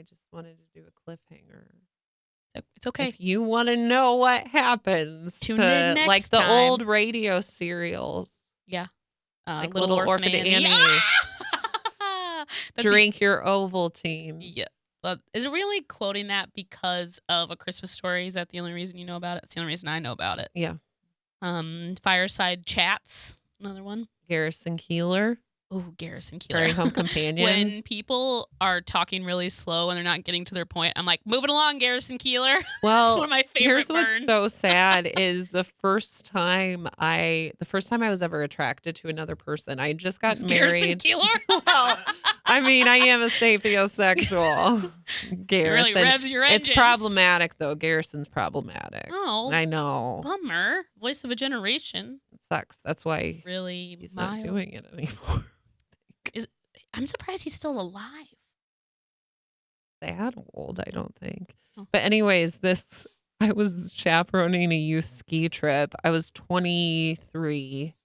I just wanted to do a cliffhanger. It's okay. If you want to know what happens, Tune in next like the time. old radio serials. Yeah. Like Little Orphan Annie. Drink your Ovaltine. Yeah. Is it really quoting that because of A Christmas Story? Is that the only reason you know about it? It's the only reason I know about it. Yeah. Fireside Chats, another one. Garrison Keillor. Ooh, Garrison Keillor. Prairie Home Companion. When people are talking really slow and they're not getting to their point, I'm like, moving along, Garrison Keillor. Well, it's one of my favorite here's burns. what's so sad is the first time I was ever attracted to another person, I just got married. Garrison Keillor? Well, I mean, I am a sapiosexual. Garrison. It really revs your engines. It's problematic, though. Garrison's problematic. Oh. I know. Bummer. Voice of a generation. It sucks. That's why really he's not doing it anymore. I'm surprised he's still alive. That old, I don't think. Oh. But anyways, I was chaperoning a youth ski trip. I was 23,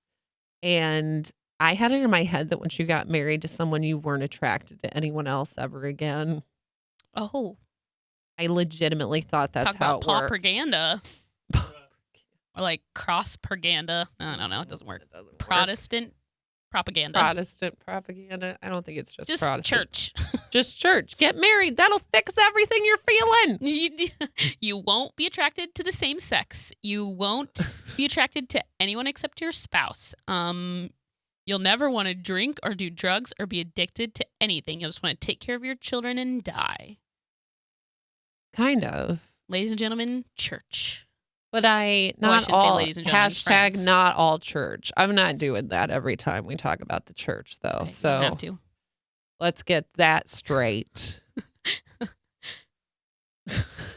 and I had it in my head that once you got married to someone, you weren't attracted to anyone else ever again. Oh. I legitimately thought that's Talk how about it worked. propaganda. Or like cross-propaganda. I don't know. It doesn't work. Protestant propaganda. Protestant propaganda. I don't think it's just Protestant. Church. Just church. Get married. That'll fix everything you're feeling. You won't be attracted to the same sex. You won't be attracted to anyone except your spouse. You'll never want to drink or do drugs or be addicted to anything. You'll just want to take care of your children and die. Kind of. Ladies and gentlemen, church. But not all, hashtag not all church. I'm not doing that every time we talk about the church, though. Okay, so you don't have to. Let's get that straight.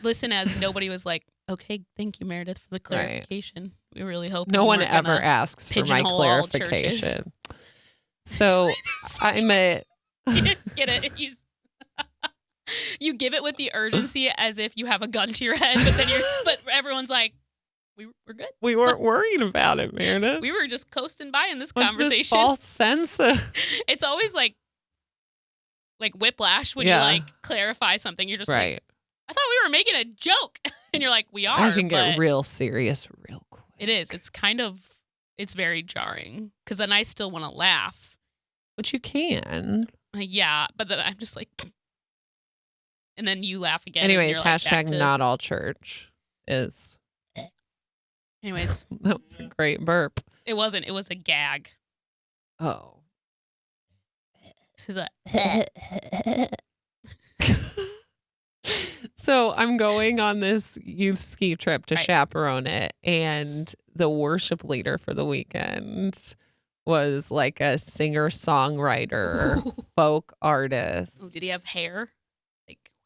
Listen, as nobody was like, okay, thank you, Meredith, for the clarification. Right. We really hope no one ever asks for my clarification. So I'm a. You just get it. You give it with the urgency as if you have a gun to your head, but everyone's like, we're good. We weren't worried about it, Meredith. We were just coasting by in this What's conversation. This false sense of... It's always like whiplash when you like clarify something. You're just like, I thought we were making a joke, and you're like, we are. I can get real serious real quick. It is. It's very jarring because then I still want to laugh. But you can. Yeah, but then I'm just like. And then you laugh again. Anyways, hashtag not all church is. Anyways. That was a great burp. It wasn't. It was a gag. Oh. Is that? So I'm going on this youth ski trip to chaperone it. And the worship leader for the weekend was like a singer-songwriter, folk artist. Oh, did he have hair?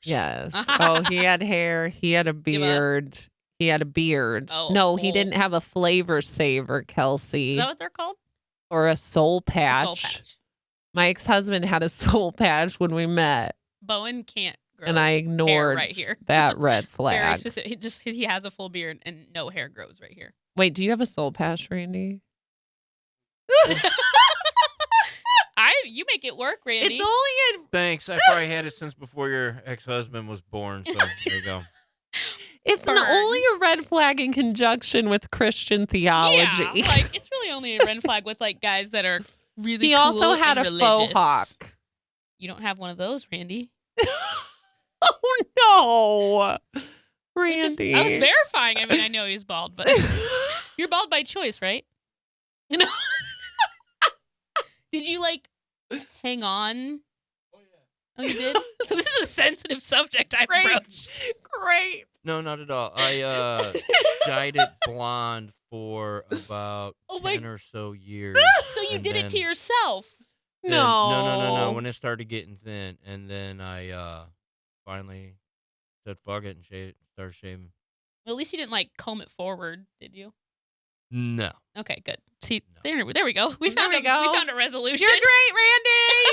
Yes. Oh, he had hair. He had a beard. He had a beard. Oh, no, he didn't have a flavor saver, Kelsey. Is that what they're called? Or a soul patch. A soul patch. My ex-husband had a soul patch when we met. Bowen can't grow and I ignored right here. that red flag. Very specific. He has a full beard and no hair grows right here. Wait, do you have a soul patch, Randy? You make it work, Randy. It's only Thanks. I probably had it since before your ex-husband was born, so there you go. It's only a red flag in conjunction with Christian theology. Yeah, like it's really only a red flag with like guys that are really He cool also had and a religious. faux hawk. You don't have one of those, Randy. Oh no. Randy. I was verifying. I mean, I know he's bald, but you're bald by choice, right? You know. Did you like hang on? Oh yeah. Oh, you did? So this is a sensitive subject I broached. Great. No, not at all. I dyed it blonde for about 10 or so years. So you did it to yourself? No. When it started getting thin, and then I finally said fuck it and started shaving. Well, at least you didn't like comb it forward, did you? No. Okay, good. See, there we go. We found a resolution. You're great,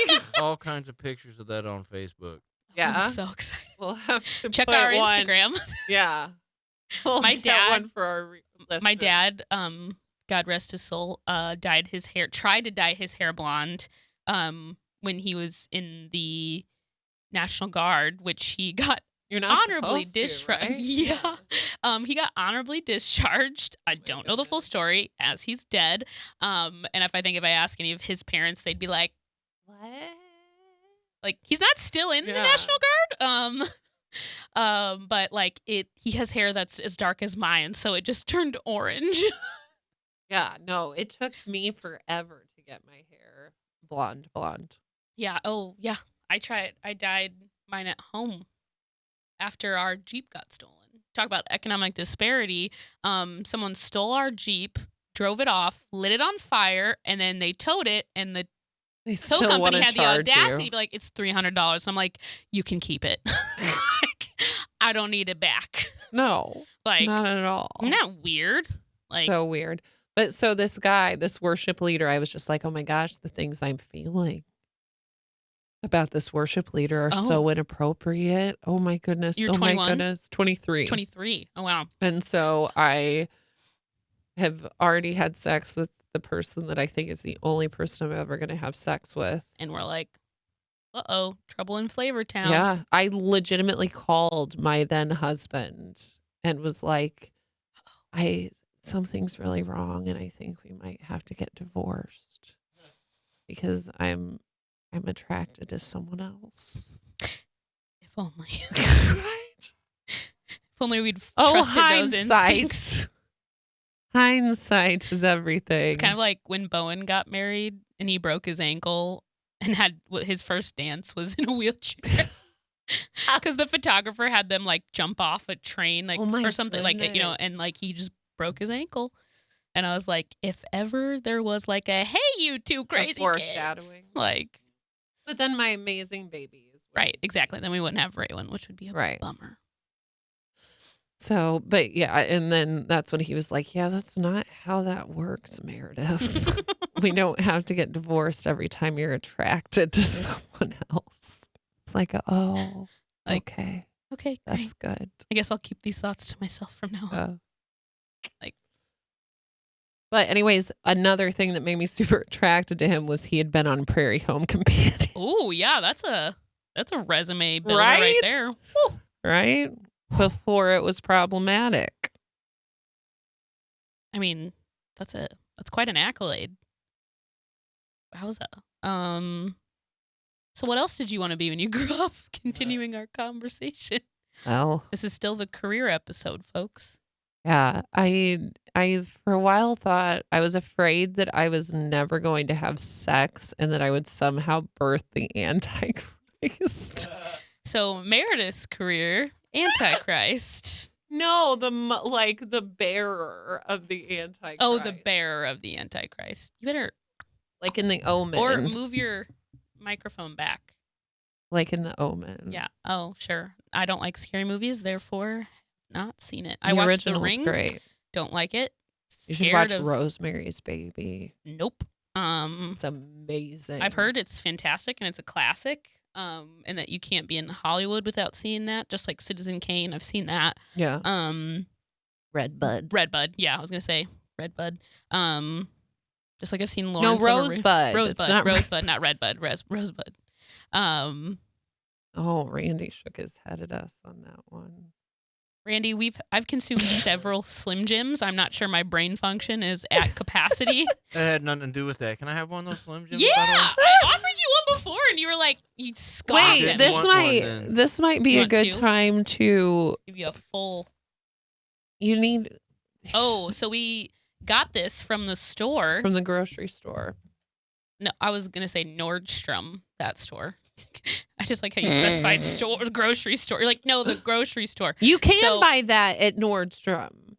Randy. All kinds of pictures of that on Facebook. Yeah. I'm so excited. We'll have to check put our one. Instagram. Yeah. My dad, one for our my dad, God rest his soul, tried to dye his hair blonde when he was in the National Guard, which he got You're not honorably supposed to, discharged. right? Yeah. He got honorably discharged. I don't know the full story, as he's dead. And if I ask any of his parents, they'd be like, What? like, he's not still in the National Guard. But like he has hair that's as dark as mine, so it just turned orange. Yeah, no, it took me forever to get my hair blonde. Yeah. Oh, yeah. I tried. I dyed mine at home after our Jeep got stolen. Talk about economic disparity. Someone stole our Jeep, drove it off, lit it on fire, and then they towed it, and the They tow still company want had to the charge audacity you. to be like, it's $300. I'm like, you can keep it. Like, I don't need it back. No, Like, not at all. isn't that weird? Like, So weird. But so this guy, this worship leader, I was just like, oh my gosh, the things I'm feeling about this worship leader are so inappropriate. Oh my goodness. You're oh 21? my goodness. 23. 23. Oh, wow. And so I have already had sex with the person that I think is the only person I'm ever going to have sex with. And we're like, uh-oh, trouble in Flavor Town. Yeah. I legitimately called my then husband and was like, something's really wrong and I think we might have to get divorced because I'm attracted to someone else. If only. Right? If only we'd trusted those instincts. Hindsight is everything. It's kind of like when Bowen got married and he broke his ankle and his first dance was in a wheelchair. Because the photographer had them like jump off a train, like or something like that, and like he just broke his ankle. And I was like, if ever there was like a hey, you two crazy kids, like. But then my amazing babies. Right, exactly. Then we wouldn't have Raylan, which would be a bummer. So, but yeah, and then that's when he was like, yeah, that's not how that works, Meredith. We don't have to get divorced every time you're attracted to someone else. It's like, oh, like, okay. Okay, that's great. good. I guess I'll keep these thoughts to myself from now on. But anyways, another thing that made me super attracted to him was he had been on Prairie Home Companion. Oh, yeah, that's a resume builder right there. Woo. Right? Before it was problematic. I mean, that's quite an accolade. How's that? So what else did you want to be when you grew up? Continuing our conversation. Well, this is still the career episode, folks. Yeah, I for a while thought I was afraid that I was never going to have sex and that I would somehow birth the Antichrist. So Meredith's career, Antichrist. No, the bearer of the Antichrist. Oh, the bearer of the Antichrist. You better like in the Omen. Or move your microphone back. Like in the Omen. Yeah. Oh, sure. I don't like scary movies, therefore not seen it. The I watched The Ring. Great. Don't like it. You should watch Rosemary's Baby. Nope. It's amazing. I've heard it's fantastic and it's a classic. And that you can't be in Hollywood without seeing that. Just like Citizen Kane, I've seen that. Yeah. Redbud. Yeah, I was gonna say Redbud. Just like I've seen No, Lawrence. Rosebud. Rosebud, not Redbud. Rosebud. Oh, Randy shook his head at us on that one. Randy, I've consumed several Slim Jims. I'm not sure my brain function is at capacity. That had nothing to do with that. Can I have one of those Slim Jims? Yeah, I offered you one before, and you were like, you scoffed at me. This might be a good time to give you a full. You need. Oh, so we got this from the store, from the grocery store. No, I was gonna say Nordstrom, that store. I just like how you specified grocery store. You're like, no, the grocery store. You can buy that at Nordstrom.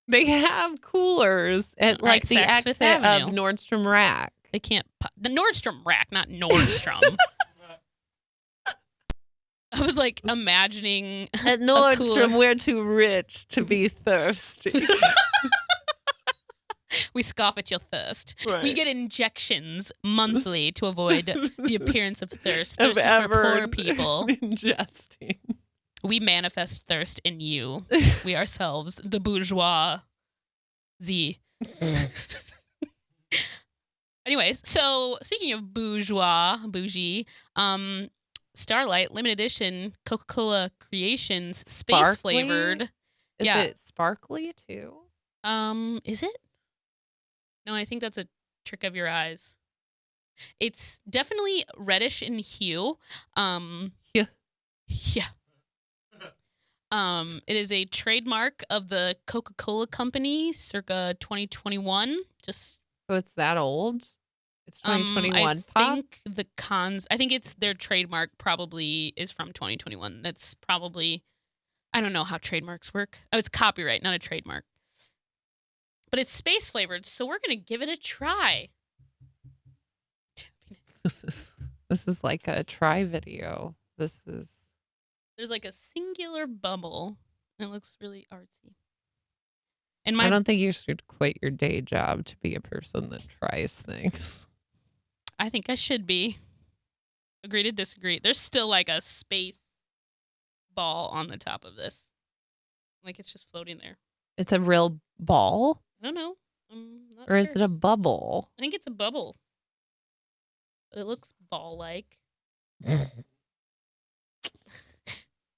They have coolers at like the exit of Nordstrom Rack. They can't. The Nordstrom Rack, not Nordstrom. I was like imagining at Nordstrom. We're too rich to be thirsty. We scoff at your thirst. Right. We get injections monthly to avoid the appearance of thirst. Thirst is for poor people. Ingesting. We manifest thirst in you. We ourselves, the bourgeois. Anyways, so speaking of bougie, Starlight limited edition Coca-Cola Creations space Sparkly? flavored. Is Yeah. it sparkly too? Is it? No, I think that's a trick of your eyes. It's definitely reddish in hue. Yeah. Yeah. It is a trademark of the Coca-Cola Company circa 2021. Just So it's that old? It's 2021 pop? I think it's their trademark probably is from 2021. That's probably, I don't know how trademarks work. Oh, it's copyright, not a trademark. But it's space flavored, so we're going to give it a try. This is like a try video. There's like a singular bubble. And it looks really artsy. And I don't think you should quit your day job to be a person that tries things. I think I should be. Agree to disagree. There's still like a space ball on the top of this. Like it's just floating there. It's a real ball? I don't know. I'm not Or is sure. it a bubble? I think it's a bubble. But it looks ball-like.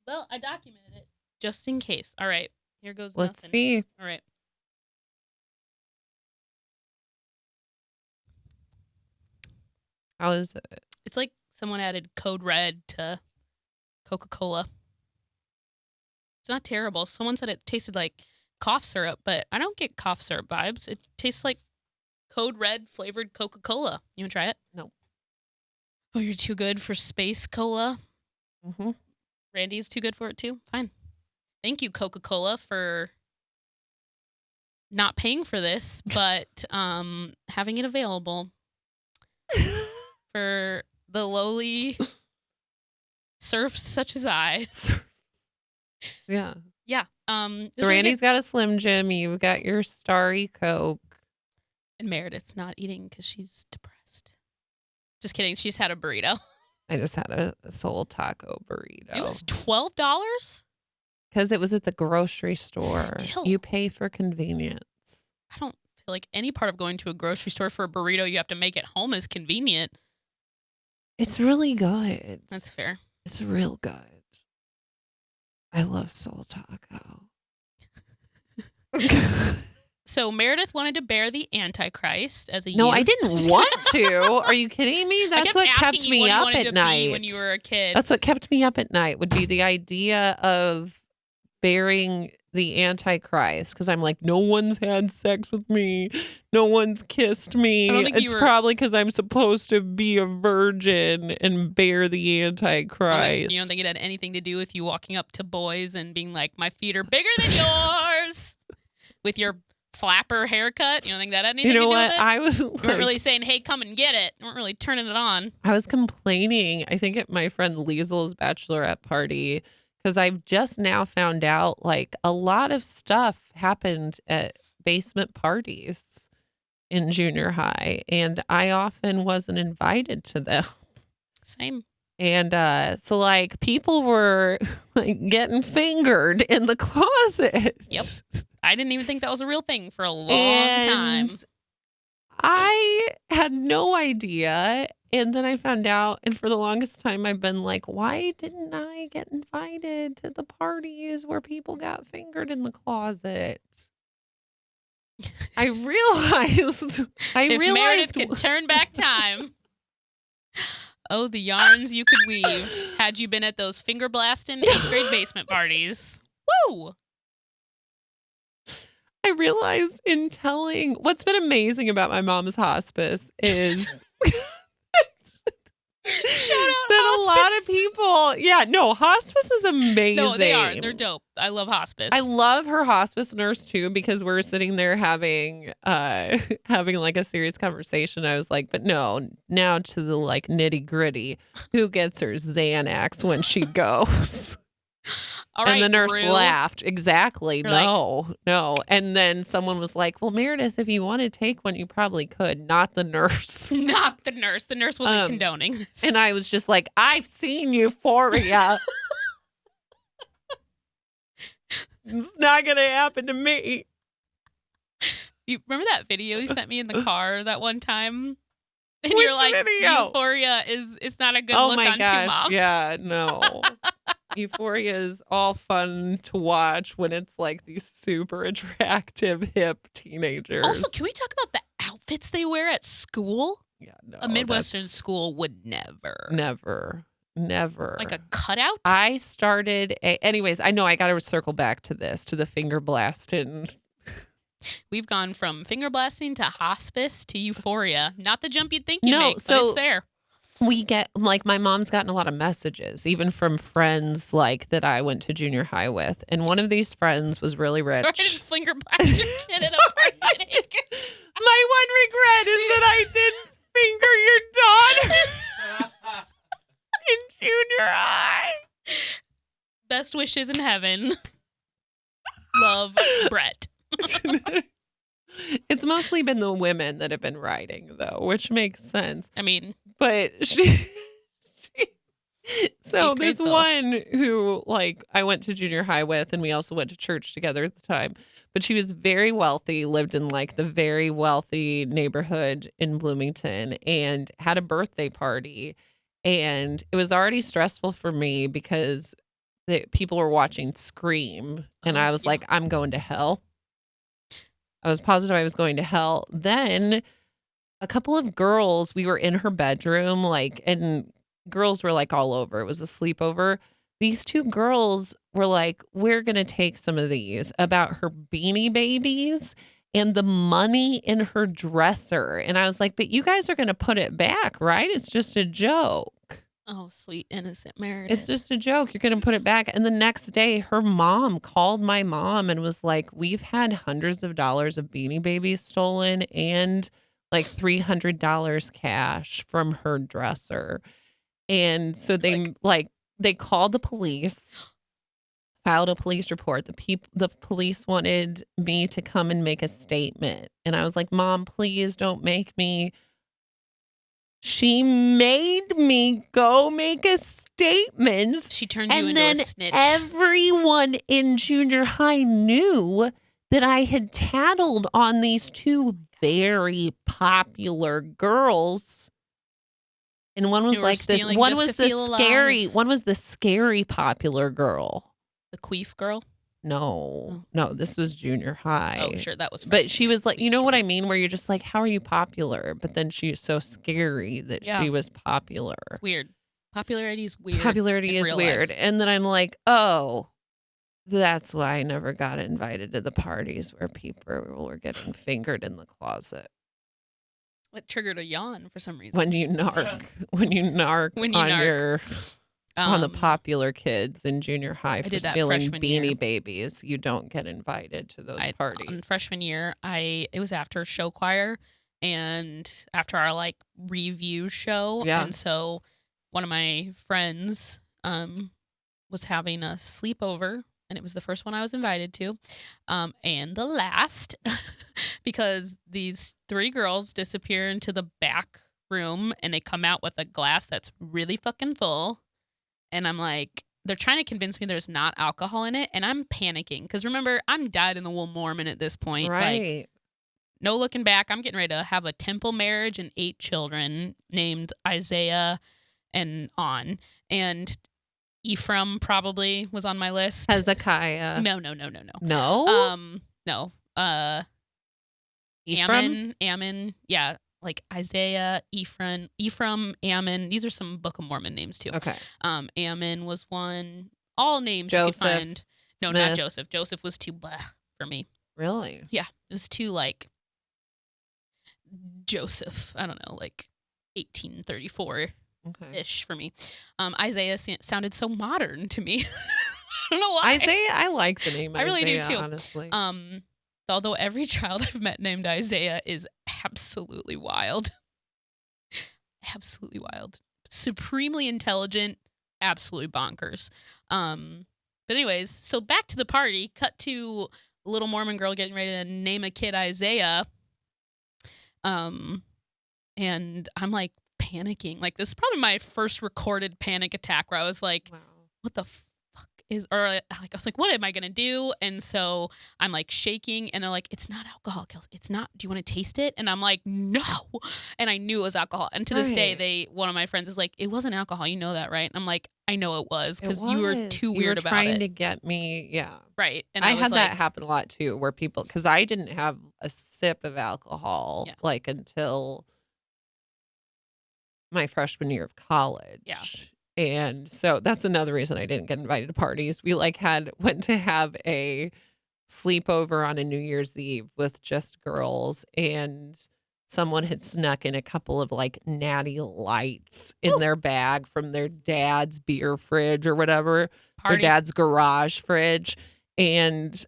Well, I documented it just in case. All right. Here goes Let's nothing. see. All right. How is it? It's like someone added Code Red to Coca-Cola. It's not terrible. Someone said it tasted like cough syrup, but I don't get cough syrup vibes. It tastes like Code Red flavored Coca-Cola. You want to try it? No. Oh, you're too good for space cola? Mm-hmm. Randy's too good for it too? Fine. Thank you, Coca-Cola, for not paying for this, but having it available for the lowly serfs such as I. Yeah. Yeah. So Randy's got a Slim Jim. You've got your Starry Coke. And Meredith's not eating because she's depressed. Just kidding. She's had a burrito. I just had a Soul Taco burrito. It was $12? Because it was at the grocery store. Still. You pay for convenience. I don't feel like any part of going to a grocery store for a burrito you have to make at home is convenient. It's really good. That's fair. It's real good. I love Soul Taco. So Meredith wanted to bear the Antichrist as a No, youth. I didn't want to. Are you kidding me? That's what kept you me what you up wanted at to night. be when you were a kid. That's what kept me up at night would be the idea of bearing the Antichrist. Because I'm like, no one's had sex with me. No one's kissed me. I don't think It's you were- probably because I'm supposed to be a virgin and bear the Antichrist. You don't think it had anything to do with you walking up to boys and being like, my feet are bigger than yours with your flapper haircut? You don't think that had anything You know to do what? with it? I was You weren't really saying, hey, come and get it. You weren't really turning it on. I was complaining, I think at my friend Liesel's bachelorette party, because I've just now found out like a lot of stuff happened at basement parties in junior high, and I often wasn't invited to them. Same. And so like people were like getting fingered in the closet. Yep. I didn't even think that was a real thing for a long time. And I had no idea. And then I found out. And for the longest time, I've been like, why didn't I get invited to the parties where people got fingered in the closet? I realized. If Meredith could turn back time. Oh, the yarns you could weave had you been at those finger blasting 8th grade basement parties. Woo! I realized in telling what's been amazing about my mom's hospice is Shout out that a lot of hospice. people, hospice is amazing. No, they are. They're dope. I love hospice. I love her hospice nurse too, because we're sitting there having like a serious conversation. I was like, but no, now to the like nitty gritty. Who gets her Xanax when she goes? All right, and the nurse Rue. laughed. Exactly. You're No. And then someone was like, well, Meredith, if you want to take one, you probably could. Not the nurse. Not the nurse. The nurse wasn't condoning this. And I was just like, I've seen Euphoria. It's not going to happen to me. You remember that video you sent me in the car that one time And Which you're like, video? Euphoria it's not a good Oh look my on Two gosh. Moms. Yeah, no. Euphoria is all fun to watch when it's like these super attractive, hip teenagers. Also, can we talk about the outfits they wear at school? Yeah, no. A Midwestern that's school would never. Never. Like a cutout? I started. Anyways, I know I got to circle back to this, to the finger blasting. We've gone from finger blasting to hospice to Euphoria. Not the jump you'd think you'd No, make, but so- it's there. We get, like, my mom's gotten a lot of messages, even from friends, like, that I went to junior high with. And one of these friends was really rich. Sorry, I didn't finger blast your kid at a party. My one regret is that I didn't finger your daughter in junior high. Best wishes in heaven. Love, Brett. It's mostly been the women that have been riding, though, which makes sense. I mean, But so Be this grateful. one who, like, I went to junior high with, and we also went to church together at the time. But she was very wealthy, lived in like the very wealthy neighborhood in Bloomington, and had a birthday party. And it was already stressful for me because people were watching Scream, and I was yeah. like, I'm going to hell. I was positive I was going to hell. Then a couple of girls, we were in her bedroom, like, and girls were like all over. It was a sleepover. These two girls were like, we're going to take some of these about her Beanie Babies and the money in her dresser. And I was like, but you guys are going to put it back, right? It's just a joke. oh, sweet, innocent Meredith. It's just a joke. You're going to put it back. And the next day, her mom called my mom and was like, we've had hundreds of dollars of Beanie Babies stolen and like $300 cash from her dresser. And so they called the police, filed a police report. The police wanted me to come and make a statement. And I was like, Mom, please don't make me. She made me go make a statement. She turned you And into then a snitch. everyone in junior high knew that I had tattled on these two very popular girls. And one was You were like this. stealing One just was to the feel scary. alive. One was the scary popular girl. The queef girl. No, this was junior high. Oh, sure, that was. But she was like, you know Sure. what I mean? Where you're just like, how are you popular? But then she was so scary that Yeah. she was popular. Weird. Popularity is weird. Popularity in is real weird. life. And then I'm like, oh, that's why I never got invited to the parties where people were getting fingered in the closet. It triggered a yawn for some reason. When you narc, when you narc When you on narc. your on the Um, popular kids in junior high for did that stealing freshman Beanie year. Babies, you don't get invited to those parties. On freshman year, it was after show choir and after our like review show. Yeah. And so one of my friends was having a sleepover, and it was the first one I was invited to. And the last because these three girls disappear into the back room and they come out with a glass that's really fucking full. And I'm like, they're trying to convince me there's not alcohol in it. And I'm panicking. Because remember, I'm dyed in the wool Mormon at this point. Like, Right. no looking back. I'm getting ready to have a temple marriage and 8 children named Isaiah and on. And Ephraim probably was on my list. Hezekiah. No. No? No. Ephraim? Ammon. Yeah. Like Isaiah, Ephraim, Ammon. These are some Book of Mormon names too. Okay. Ammon was one. All names Joseph, you could find. No, Smith. not Joseph. Joseph was too blah for me. Really? Yeah, it was too like Joseph. I don't know, like 1834 Okay. ish for me. Isaiah sounded so modern to me. I don't know why. Isaiah, I like the name I really do, Isaiah, too. honestly. Although every child I've met named Isaiah is absolutely wild. Absolutely wild. Supremely intelligent, absolutely bonkers. But anyways, so back to the party. Cut to a little Mormon girl getting ready to name a kid Isaiah. And I'm like panicking. Like this is probably my first recorded panic attack where I was like, Wow. what the fuck I was like, what am I gonna do? And so I'm like shaking, and they're like, it's not alcohol, Kelsey. It's not. Do you want to taste it? And I'm like, no. And I knew it was alcohol. And to this day, one of my friends is like, it wasn't alcohol. You know that, right? And I'm like, I know it was because you were too weird about it. You were trying to get me, yeah. Right. And I was had like, that happen a lot too, where people, because I didn't have a sip of alcohol like until my freshman year of college. Yeah. And so that's another reason I didn't get invited to parties. We like went to have a sleepover on a New Year's Eve with just girls, and someone had snuck in a couple of like natty lights in their bag from their dad's beer fridge or whatever, their dad's garage fridge. And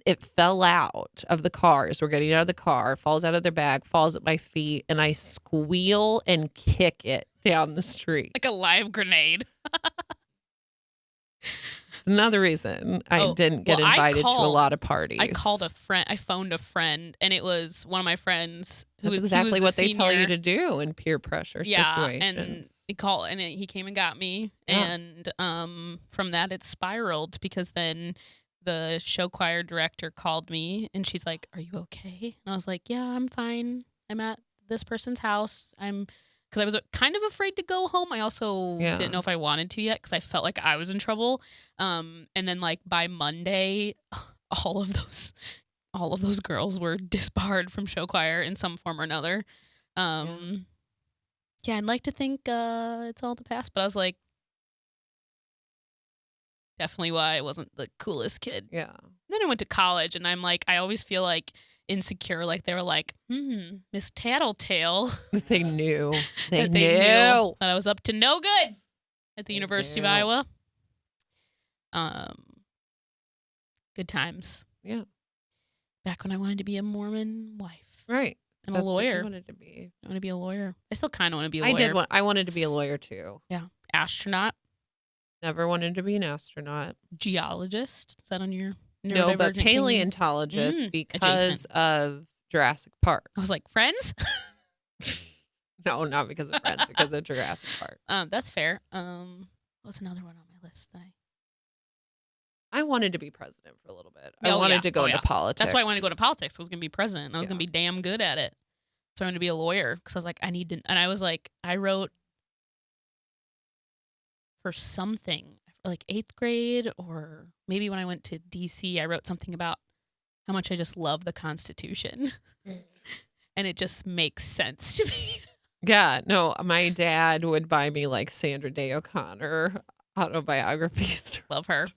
it fell out of the car as we're getting out of the car, falls out of their bag, falls at my feet, and I squeal and kick it down the street. Like a live grenade. It's another reason I didn't get invited to a lot of parties. I called a friend. I phoned a friend, and it was one of my friends who That's was exactly what they tell senior. you to do in peer pressure situations. And he called, and he came and got me, and from that it spiraled because then the show choir director called me, and she's like, "Are you okay?" And I was like, "Yeah, I'm fine. I'm at this person's house. Because I was kind of afraid to go home. I also didn't know if I wanted to yet because I felt like I was in trouble. And then like by Monday, all of those girls were disbarred from show choir in some form or another. I'd like to think it's all the past, but I was like, definitely why I wasn't the coolest kid. Yeah. Then I went to college, and I'm like, I always feel like insecure. Like they were like, Miss Tattletale. They knew. They knew knew that I was up to no good at the University of Iowa. Good times. Yeah. Back when I wanted to be a Mormon wife. Right. And That's a lawyer. What you wanted to be. I want to be a lawyer. I still kind of want to be a lawyer. I wanted to be a lawyer too. Yeah. Astronaut. Never wanted to be an astronaut. Geologist. Is that on your No, but neurodivergent paleontologist because of Jurassic Park. I was like, Friends? No, not because of Friends, because of Jurassic Park. That's fair. What's another one on my list that I wanted to be president for a little bit. I wanted to go into politics. That's why I wanted to go to politics. I was going to be president. And I was going to be damn good at it. So I wanted to be a lawyer because I was like, I need to. And I was like, I wrote for something like 8th grade, or maybe when I went to DC, I wrote something about how much I just love the Constitution. And it just makes sense to me. Yeah, no, my dad would buy me like Sandra Day O'Connor autobiographies. Love her.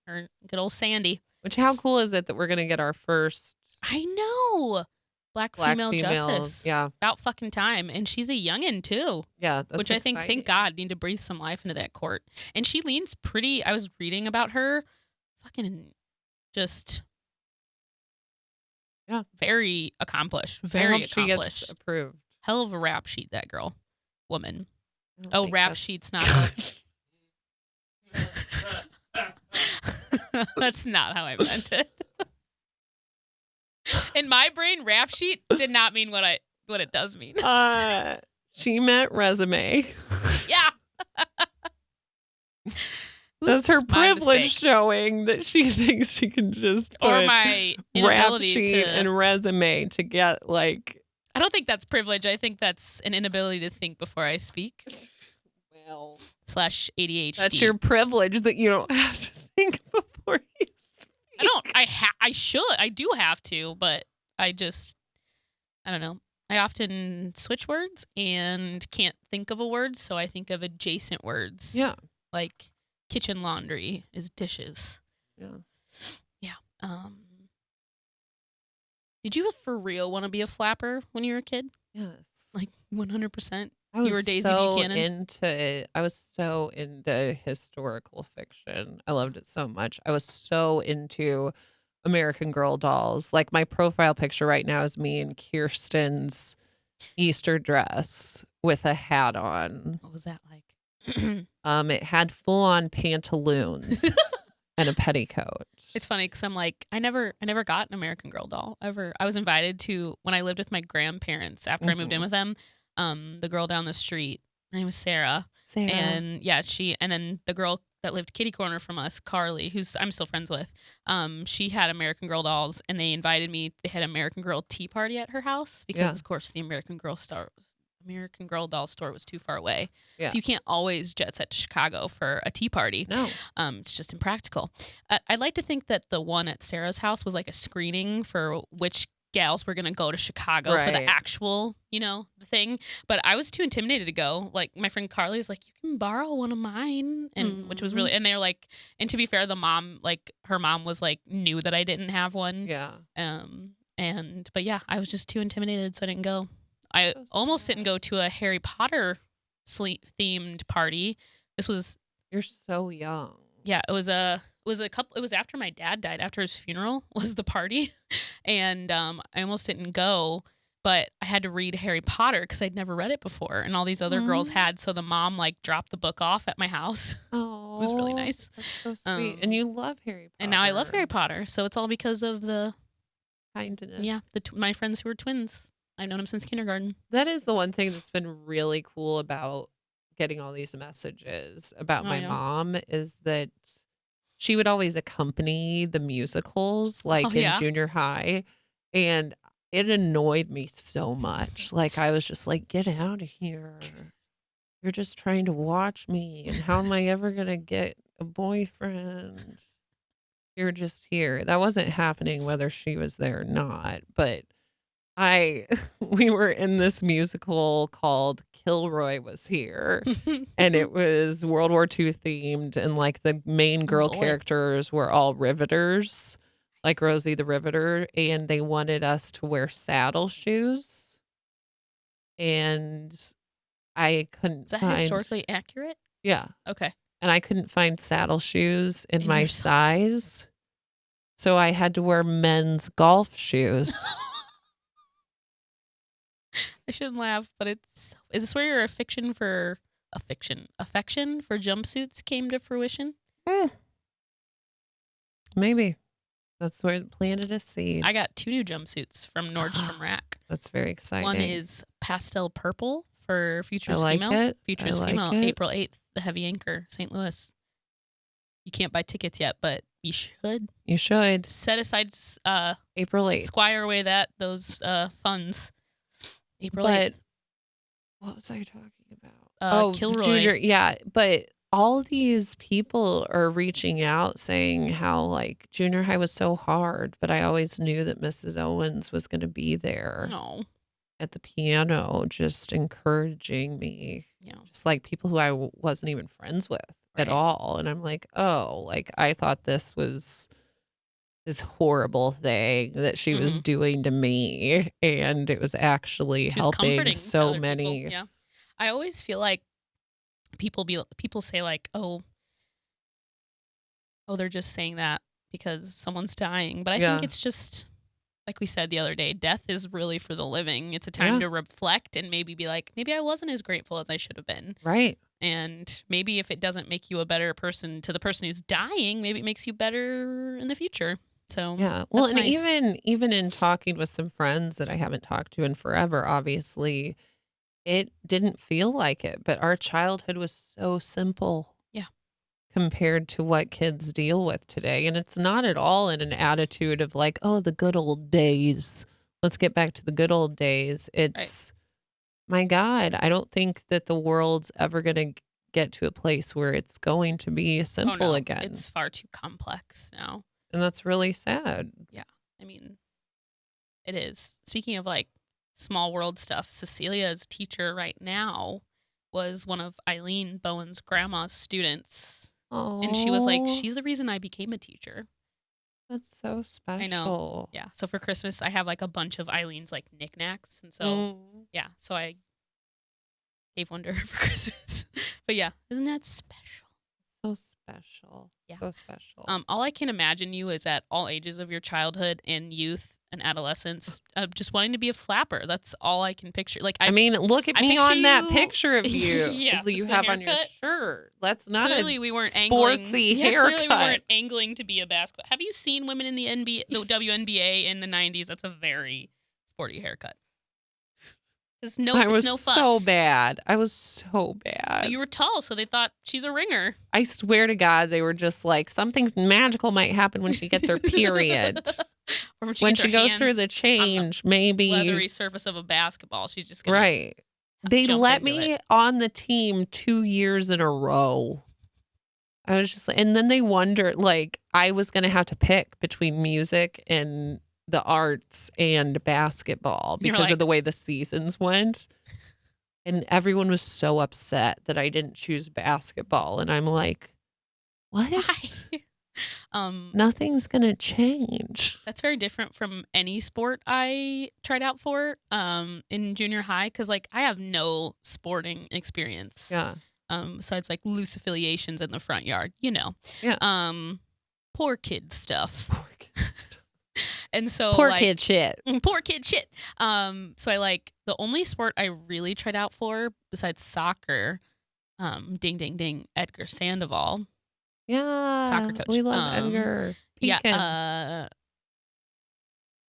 Her good old Sandy. Which, how cool is it that we're going to get our first I know. Black female justice. Yeah. About fucking time. And she's a youngin' too. Yeah. That's which I think, thank God, need to breathe some life into that court. And she leans pretty, I was reading about her, fucking just very accomplished. Very accomplished. She gets approved. Hell of a rap sheet, that girl. Woman. Oh, rap sheet's not a... That's not how I meant it. In my brain, rap sheet did not mean what it does mean. She meant resume. Yeah. That's her privilege showing that she thinks she can just put or my rap sheet and resume to get like. I don't think that's privilege. I think that's an inability to think before I speak. Well, / ADHD. That's your privilege that you don't have to think before you speak. I do have to, but I don't know. I often switch words and can't think of a word, so I think of adjacent words. Yeah. Like kitchen laundry is dishes. Yeah. Yeah. Did you for real want to be a flapper when you were a kid? Yes. Like 100%? I was you were Daisy so Buchanan? I was so into historical fiction. I loved it so much. I was so into American Girl dolls. Like my profile picture right now is me in Kirsten's Easter dress with a hat on. What was that like? It had full on pantaloons and a petticoat. It's funny because I'm like, I never got an American Girl doll ever. I was invited to when I lived with my grandparents after I moved in with them. The girl down the street, her name was Sarah. And yeah, and then the girl that lived kitty corner from us, Carly, who's I'm still friends with. She had American Girl dolls, and they invited me. They had American Girl tea party at her house because, of course, the American Girl doll store was too far away. Yeah. So you can't always jet set to Chicago for a tea party. No. It's just impractical. I'd like to think that the one at Sarah's house was like a screening for which gals were going to go to Chicago for the actual, the thing. But I was too intimidated to go. Like, my friend Carly was like, you can borrow one of mine. And which was really, and they're like, and to be fair, the mom, like, her mom was like, knew that I didn't have one. Yeah. But yeah, I was just too intimidated, so I didn't go. I almost didn't go to a Harry Potter themed party. You're so young. Yeah, it was after my dad died. After his funeral was the party. And I almost didn't go, but I had to read Harry Potter because I'd never read it before, and all these other girls had. So the mom like dropped the book off at my house. Oh, it was really nice. That's so sweet. And you love Harry Potter. And now I love Harry Potter. So it's all because of the kindness. Yeah, my friends who are twins. I've known them since kindergarten. That is the one thing that's been really cool about getting all these messages about my mom is that she would always accompany the musicals like in junior high, and it annoyed me so much. Like, I was just like, get out of here. You're just trying to watch me, and how am I ever going to get a boyfriend? You're just here. That wasn't happening whether she was there or not, but we were in this musical called Kilroy Was Here, and it was World War II themed, and like the main girl characters were all riveters, like Rosie the Riveter, and they wanted us to wear saddle shoes, and I couldn't Is that find... historically accurate? Yeah. Okay. And I couldn't find saddle shoes in my size, so I had to wear men's golf shoes. I shouldn't laugh, but is this where your affection for jumpsuits came to fruition? Maybe. That's where it planted a seed. I got 2 new jumpsuits from Nordstrom Rack. That's very exciting. One is pastel purple for Futures I like Female. it. Futures Female, April 8th, the Heavy Anchor, St. Louis. You can't buy tickets yet, but you should. You should. Set aside April 8th. Squire away those funds. April 8th. What was I talking about? Kilroy. Junior. Yeah, but all these people are reaching out saying how like junior high was so hard, but I always knew that Mrs. Owens was going to be there at the piano, just encouraging me. Yeah. Just like people who I wasn't even friends with at all. And I'm like, oh, like I thought this was this horrible thing that she was doing to me, and it was actually helping so many. People. Yeah, I always feel like people say like, oh, they're just saying that because someone's dying, but I think it's just like we said the other day, death is really for the living. It's a time to reflect and maybe be like, maybe I wasn't as grateful as I should have been. Right. And maybe if it doesn't make you a better person to the person who's dying, maybe it makes you better in the future. So yeah, well, and nice. even in talking with some friends that I haven't talked to in forever, obviously, it didn't feel like it. But our childhood was so simple, compared to what kids deal with today, and it's not at all in an attitude of like, oh, the good old days. Let's get back to the good old days. It's my God, I don't think that the world's ever going to get to a place where it's going to be simple again. It's far too complex now. And that's really sad. Yeah. I mean, it is. Speaking of like small world stuff, Cecilia's teacher right now was one of Eileen Bowen's grandma's students. Oh. And she was like, she's the reason I became a teacher. That's so special. I know. Yeah. So for Christmas, I have like a bunch of Eileen's like knickknacks. And so, so I gave one to her for Christmas. But yeah, isn't that special? So special. Yeah. So special. All I can imagine you is at all ages of your childhood and youth and adolescence, just wanting to be a flapper. That's all I can picture. Like, I mean, look at me on that picture of you. Yeah, you have on your shirt. That's not clearly we weren't sportsy angling. haircut. Clearly we weren't angling to be a basketball. Have you seen women in the WNBA in the 90s? That's a very sporty haircut. It's no, I it's was no fuss. so bad. I was so But bad. you were tall, so they thought she's a ringer. I swear to God, they were just like, something magical might happen when she gets her period. Or When gets she her goes hands through the change, maybe. leathery surface of a basketball, she's just gonna Right. They jump let into me it. on the team 2 years in a row. I was just like, and then they wondered, like, I was going to have to pick between music and the arts and basketball You're because like- of the way the seasons went. And everyone was so upset that I didn't choose basketball. And I'm like, what? Why? Nothing's going to change. That's very different from any sport I tried out for in junior high, because like I have no sporting experience. Yeah. Besides like loose affiliations in the front yard, Yeah. Poor kid stuff. Poor kid. And so Poor like, kid shit. poor kid shit. So I like the only sport I really tried out for besides soccer, ding ding ding, Edgar Sandoval. Yeah. Soccer coach. We love Edgar. Pekin. Yeah.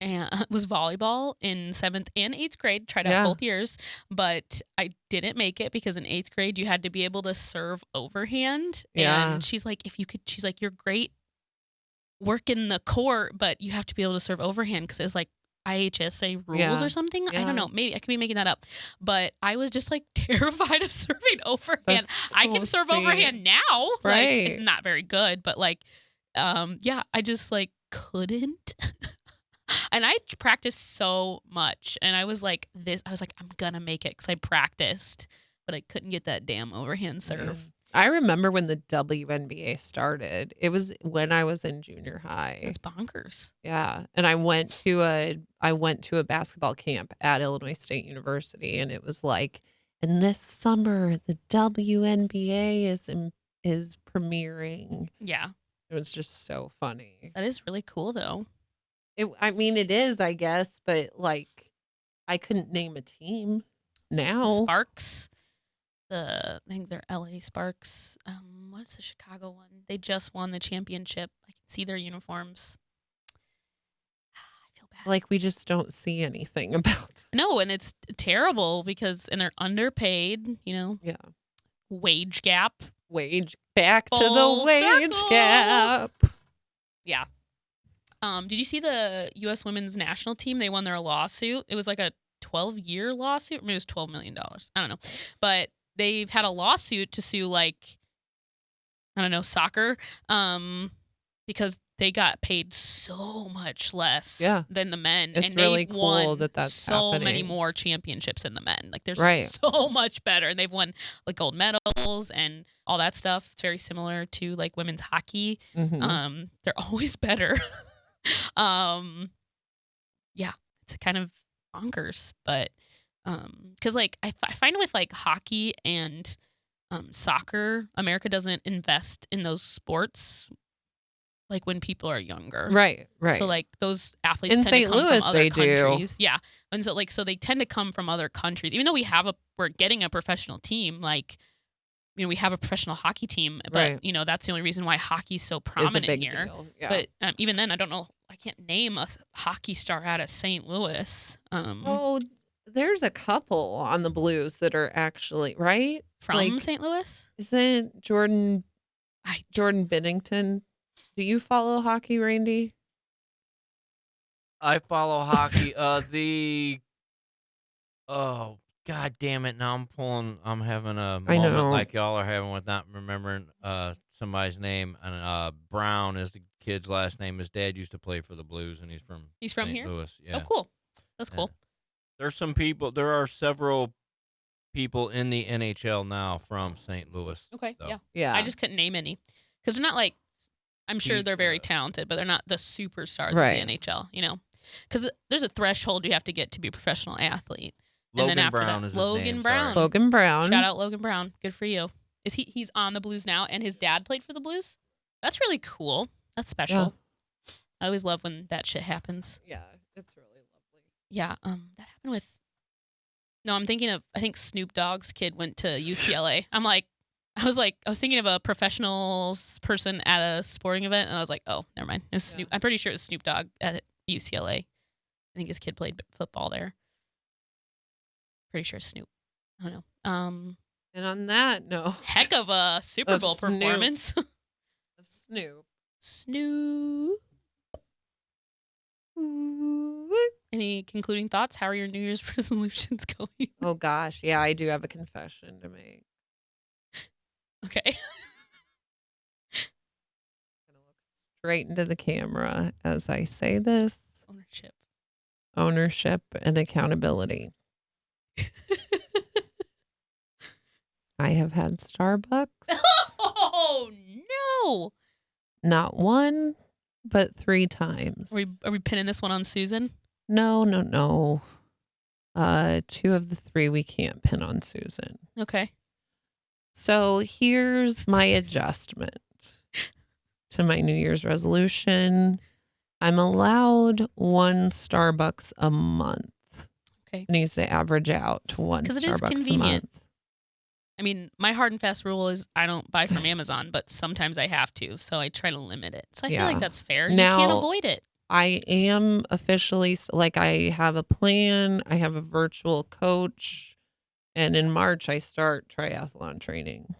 And was volleyball in 7th and 8th grade. Tried out Yeah. both years, but I didn't make it because in 8th grade you had to be able to serve overhand. Yeah. And she's like, she's like, you're great working the court, but you have to be able to serve overhand because it's like IHSA rules Yeah. or something. I Yeah. don't know. Maybe I could be making that up, but I was just like terrified of serving overhand. That's I so can serve sweet. overhand now. Like, Right. it's not very good, but like, yeah, I just like couldn't. And I practiced so much, and I was like, I'm gonna make it because I practiced, but I couldn't get that damn overhand serve. I remember when the WNBA started. It was when I was in junior high. It's bonkers. Yeah, and I went to a basketball camp at Illinois State University, and it was like, and this summer the WNBA is premiering. Yeah, It was just so funny. that is really cool though. I mean, it is, I guess, but like, I couldn't name a team now. Sparks, I think they're LA Sparks. What's the Chicago one? They just won the championship. I can see their uniforms. I feel bad. Like, we just don't see anything about. No, and it's terrible and they're underpaid. Yeah. Wage gap. Back to the Full wage circle. gap. Yeah. Did you see the U.S. women's national team? They won their lawsuit. It was like a 12-year lawsuit. Maybe it was $12 million. I don't know. But they've had a lawsuit to sue, like, I don't know, soccer, because they got paid so much less than the men. It's and really they've cool won that that's so many happening. more championships than the men. Like, they're Right. so much better. And they've won, like, gold medals and all that stuff. It's very similar to, like, women's hockey. Mhm. They're always better. Yeah, it's kind of bonkers, but because like I find with like hockey and soccer, America doesn't invest in those sports like when people are younger. Right. So like those athletes In tend St. to come Louis, from other they do. countries. Yeah. And so like they tend to come from other countries. Even though we're getting a professional team, like we have a professional hockey team, but Right. that's the only reason why hockey's so Is a prominent big here. deal. Yeah. But even then, I don't know. I can't name a hockey star out of St. Louis. Oh, there's a couple on the Blues that are actually right From like, St. Louis? Isn't Jordan Binnington? Do you follow hockey, Randy? I follow hockey. Oh, God damn it. Now I'm having a I moment know. like y'all are having with not remembering somebody's name. And Brown is the kid's last name. His dad used to play for the Blues, and he's from St. here? Louis. Yeah. Oh, cool. That's Yeah. cool. There are several people in the NHL now from St. Louis. Okay. though. Yeah. Yeah. I just couldn't name any because they're not like, I'm sure they're very talented, but they're not the superstars of the Right. NHL, Because there's a threshold you have to get to be a professional athlete. Logan and then after Brown that, is his Logan name, Brown. sorry. Logan Brown. Shout out Logan Brown. Good for you. He's on the Blues now, and his dad played for the Blues? That's really cool. That's special. I always love when that shit happens. Yeah, it's really lovely. Yeah, that happened with. No, I'm thinking of. I think Snoop Dogg's kid went to UCLA. I was thinking of a professional person at a sporting event, and I was like, oh, never mind. It was Snoop. I'm pretty sure it was Snoop Dogg at UCLA. I think his kid played football there. Pretty sure Snoop. I don't know. And on that note, Heck of a Super Of Bowl Snoop. performance. of Snoop. Snoop. Any concluding thoughts? How are your New Year's resolutions going? Oh gosh, yeah, I do have a confession to make. Okay. I'm gonna look straight into the camera as I say this. Ownership and accountability. I have had Starbucks. Oh no! Not one, but 3 times. Are we pinning this one on Susan? No. 2 of the 3 we can't pin on Susan. Okay. So here's my adjustment to my New Year's resolution. I'm allowed 1 Starbucks a month. Okay. It needs to average out to 1 'Cause it is Starbucks a convenient. month. I mean, my hard and fast rule is I don't buy from Amazon, but sometimes I have to, so I try to limit it. So I feel Yeah. like that's fair. Now- you can't avoid it. I am officially, like, I have a plan. I have a virtual coach. And in March, I start triathlon training.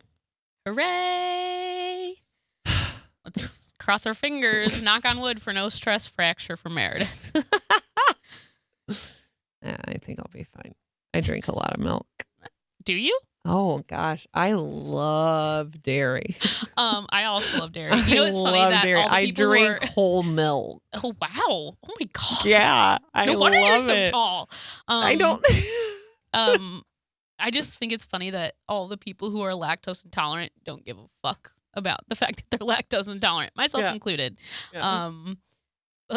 Hooray! Let's cross our fingers, knock on wood for no stress fracture for Meredith. I think I'll be fine. I drink a lot of milk. Do you? Oh, gosh. I love dairy. I also love dairy. You know, it's funny love that dairy. all the I people drink who are... whole milk. Oh, wow. Oh, my God. Yeah, I No wonder love you're so it. tall. I don't. I just think it's funny that all the people who are lactose intolerant don't give a fuck about the fact that they're lactose intolerant, myself Yeah. included. Yeah.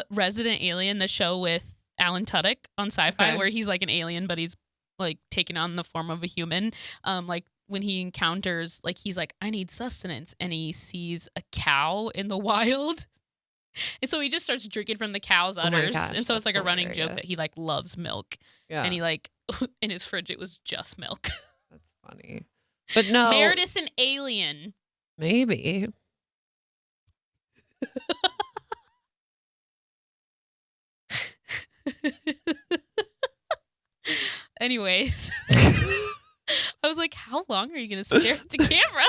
Resident Alien, the show with Alan Tudyk on Sci-Fi, Okay. where he's like an alien, but he's like taking on the form of a human. Like when he encounters, like he's like, I need sustenance, and he sees a cow in the wild. And so he just starts drinking from the cow's Oh my udders. gosh, And so it's that's like a running joke that he hilarious. like loves milk. Yeah, And he like, in his fridge, it was just milk. that's funny. But no, Meredith's an alien. maybe. Anyways, I was like, how long are you going to stare at the camera?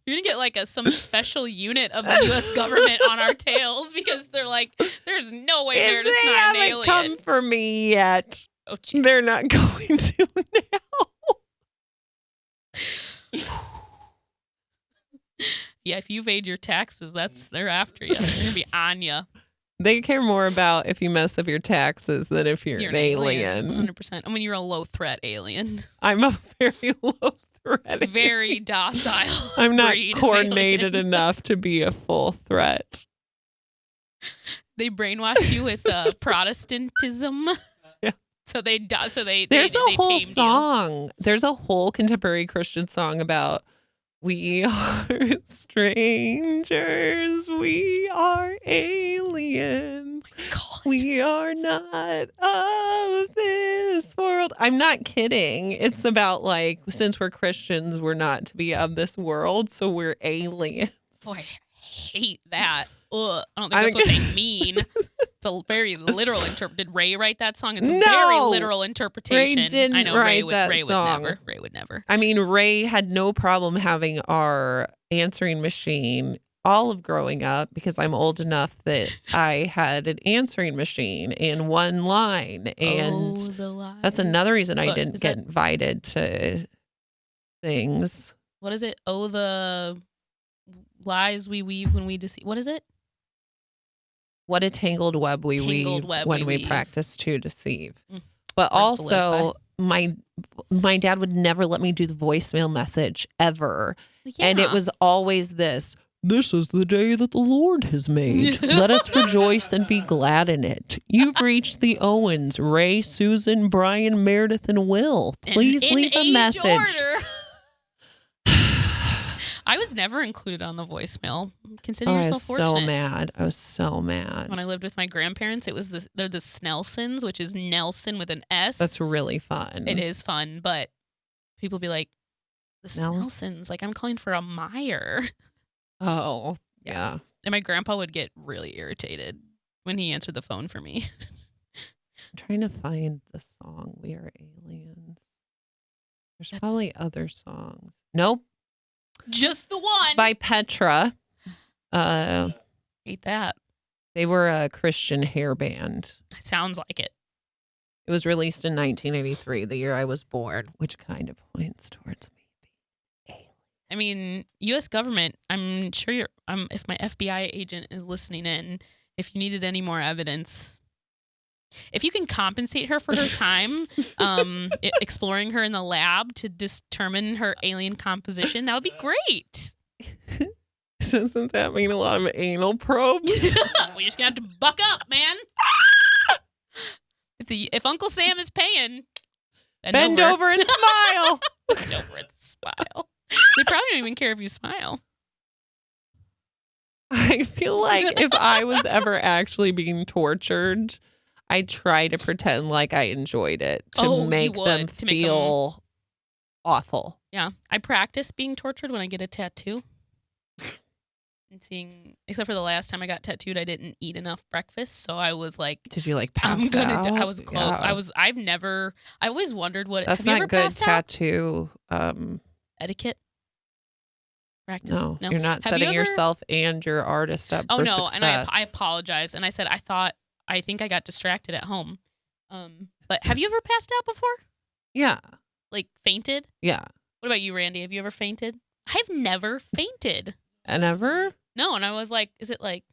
You're going to get like some special unit of the U.S. government on our tails because they're like, there's no way If Meredith's they not an haven't alien. come for me yet, Oh, jeez. they're not going to now. Yeah, if you evade your taxes, they're after you. They're going to be on you. They care more about if you mess up your taxes than if you're an alien. 100%. I mean, you're a low threat alien. I'm a very low threat. Very docile. I'm not breed of coordinated alien. enough to be a full threat. They brainwash you with Protestantism. Yeah. So they There's a whole tamed you. song. There's a whole contemporary Christian song about we are strangers, we are aliens, God. we are not of this world. I'm not kidding. It's about like, since we're Christians, we're not to be of this world, so we're aliens. Oh, I hate that. Ugh. I don't think that's what they mean. It's a very literal Did Ray write that song? It's a very No! literal interpretation. Ray didn't I know write that Ray would song. never. Ray would never. I mean, Ray had no problem having our answering machine all of growing up because I'm old enough that I had an answering machine and one line. And that's another reason I What, didn't is get that- invited to things. What is it? Oh, the lies we weave when we deceive. What is it? What a tangled web we Tangled weave web when we we weave. practice to deceive. Mm. But Words to live also, my dad would never let me do the voicemail message ever. And it Yeah. was always this. This is the day that the Lord has made. Let us rejoice and be glad in it. You've reached the Owens, Ray, Susan, Brian, Meredith, and Will. Please In leave a age message. order. I was never included on the voicemail. Consider Oh, I yourself was fortunate. so mad. I was so mad. When I lived with my grandparents, they're the Snelsons, which is Nelson with an S. That's really fun. It is fun, but people be like, the Snels? Snelsons, like I'm calling for a Meyer. Oh, yeah. And my grandpa would get really irritated when he answered the phone for me. I'm trying to find the song "We Are Aliens." There's That's- probably other songs. Nope. Just the It's one. by Petra. Hate that. They were a Christian hair band. It sounds like it. It was released in 1983, the year I was born, which kind of points towards me being alien. I mean, U.S. government. I'm sure you're. If my FBI agent is listening in, if you needed any more evidence, if you can compensate her for her time, exploring her in the lab to determine her alien composition, that would be great. Doesn't that mean a lot of anal probes? Well, you're just gonna have to buck up, man. If Uncle Sam is paying, Bend over and smile. Bend over and smile. They probably don't even care if you smile. I feel like if I was ever actually being tortured, I'd try to pretend like I enjoyed it to make them feel awful. Yeah. I practice being tortured when I get a tattoo. And except for the last time I got tattooed, I didn't eat enough breakfast, so I was like, "Did you like pass out?" I was close. Yeah. I always wondered what. That's have you not ever good passed tattoo. etiquette. Practice. No, you're not setting yourself and your artist up for success. And I apologize. And I said I think I got distracted at home. But have you ever passed out before? Yeah. Like fainted? Yeah. What about you, Randy? Have you ever fainted? I've never fainted. And ever? No, and I was like, is it like?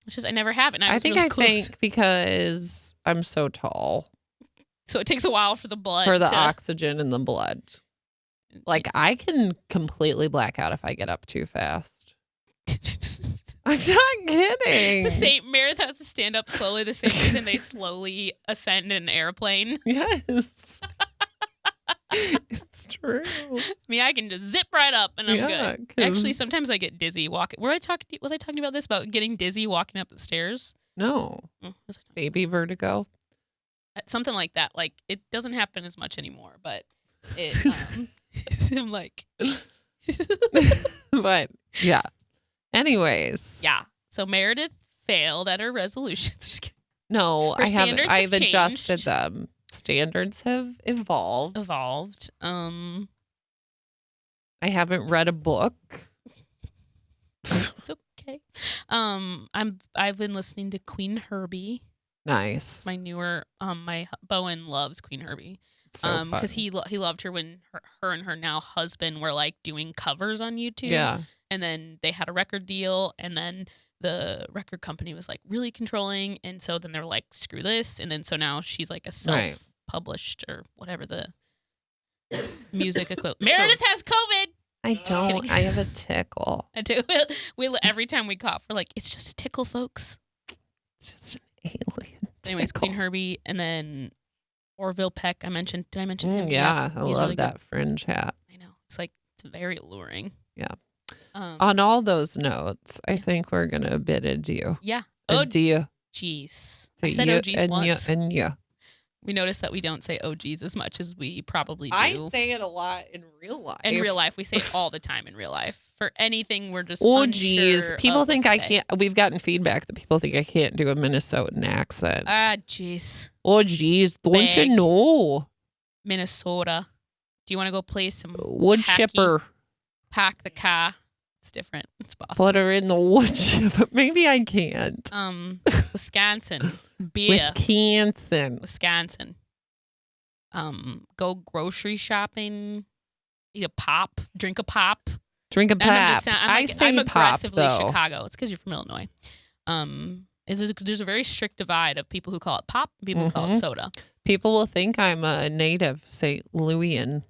It's just I never have it. And I think really I close. think because I'm so tall. So it takes a while for the blood. For the oxygen in the blood. Like I can completely black out if I get up too fast. I'm not kidding. It's the same. Meredith has to stand up slowly. The same reason they slowly ascend in an airplane. Yes. It's true. Me, I can just zip right up and I'm good. 'cause- Actually, sometimes I get dizzy walking. Was I talking about this about getting dizzy walking up the stairs? No. Oh, was I talking- Baby vertigo. Something like that. Like it doesn't happen as much anymore, but it. I'm like, But yeah. Anyways. yeah. So Meredith failed at her resolutions. Just kidding. No, Her standards have I've adjusted changed. them. Standards have evolved. I haven't read a book. It's okay. I've been listening to Queen Herbie. Nice. My newer my Bowen loves Queen Herbie. So Because fun. he loved her when her and her now husband were like doing covers on YouTube. Yeah. And then they had a record deal, and then the record company was like really controlling, and so then they were like, screw this, and then so now she's like a self-published or whatever the music equivalent. Meredith has COVID. I Just don't. kidding. I have a tickle. I do. We every time we cough, we're like, it's just a tickle, folks. It's just an alien. Anyways, tickle. Queen Herbie, and then Orville Peck. Did I mention him? Yeah, I he's love really that good. fringe hat. I know. It's very alluring. Yeah. Um, On all those notes, I think we're gonna bid adieu. yeah. Oh, Adieu. jeez. To I said you OGs and once. you and you. We noticed that we don't say OGs as much as we probably do. I say it a lot in real life. In real life, we say it all the time in real life. For anything, we're just Oh, unsure geez. People of think what I to say. can't. We've gotten feedback that people think I can't do a Minnesotan accent. Ah, jeez. Oh, geez. Don't you Beg. know? Minnesota. Do you want to go play some Wood hacky chipper. Pack the car? It's different. It's Boston. Put her in the wood chipper. Maybe I can't. Wisconsin. Beer. Wisconsin. Go grocery shopping. Eat a pop. Drink a pop. Drink a And I'm pap. just saying, I say I'm pop, aggressively though. Chicago. It's because you're from Illinois. There's a very strict divide of people who call it pop and people who call it soda. People will think I'm a native St. Louisan.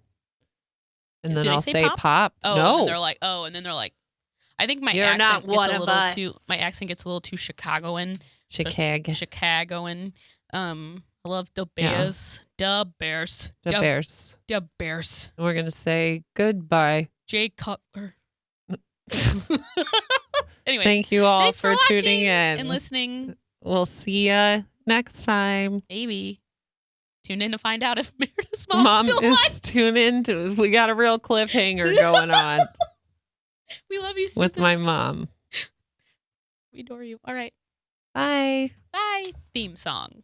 And Do then they I'll say say pop? pop. Oh, No. and then they're like, I think my You're accent not gets one a of little us. too. My accent gets a little too Chicagoan. Chicago. Chicagoan. I love the Yeah. Bears. The Bears. The Bears. The Bears. And we're going to say goodbye. Jay Cutler. Anyways, Thank you all thanks for tuning watching in. and listening. We'll see ya next time. Maybe tune in to find out if Meredith's mom's still alive. is tune in to. We got a real cliffhanger going on We love you, Susan. with my mom. We adore you. All right. Bye. Bye. Theme song.